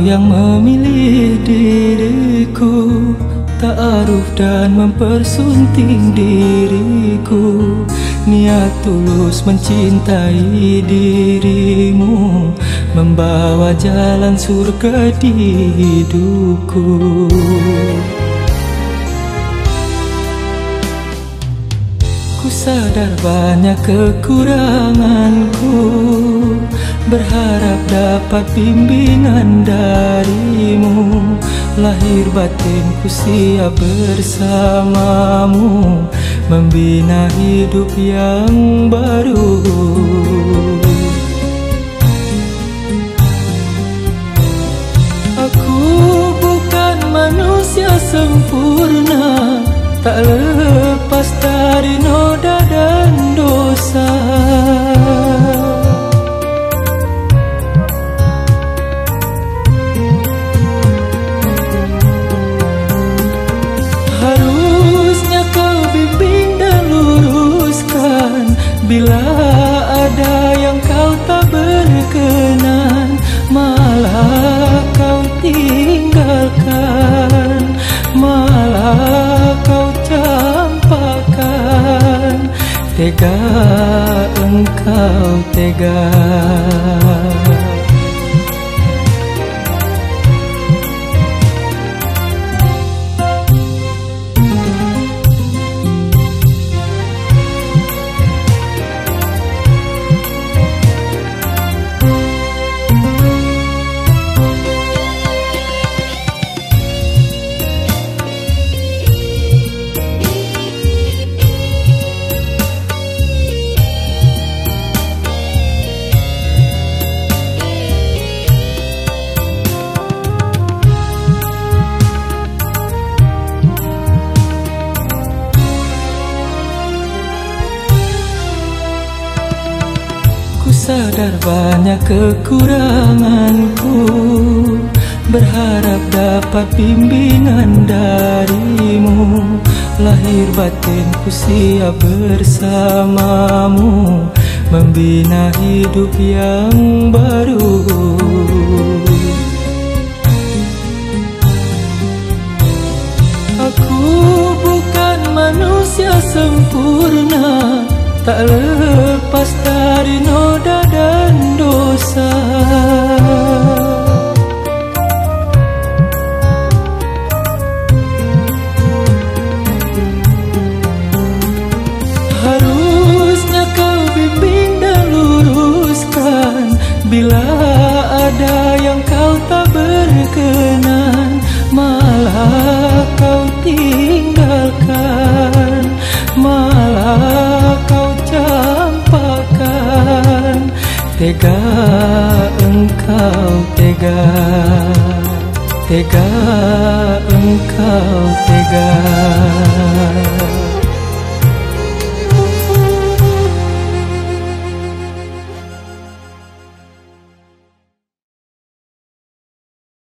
yang memilih diriku, ta'aruf dan mempersunting diriku. Niat tulus mencintai dirimu, membawa jalan surga di hidupku. Ku sadar banyak kekuranganku, berharap dapat bimbingan darimu. Lahir batinku siap bersamamu, membina hidup yang baru. Aku bukan manusia sempurna, tak lepas dari noda dan dosa. Harusnya kau bimbing dan luruskan, bila ada yang kau tak berkenan, malah kau tinggalkan, malah kau campakkan. Tega engkau, tega. Sadar banyak kekuranganku, berharap dapat bimbingan darimu. Lahir batinku siap bersamamu, membina hidup yang baru. Aku bukan manusia sempurna, tak lepas dari noda dan dosa. Harusnya kau bimbing dan luruskan, bila ada yang kau tak berkenan, malah kau tinggalkan, malah kau campakkan. Tega engkau, tega. Tega engkau, tega.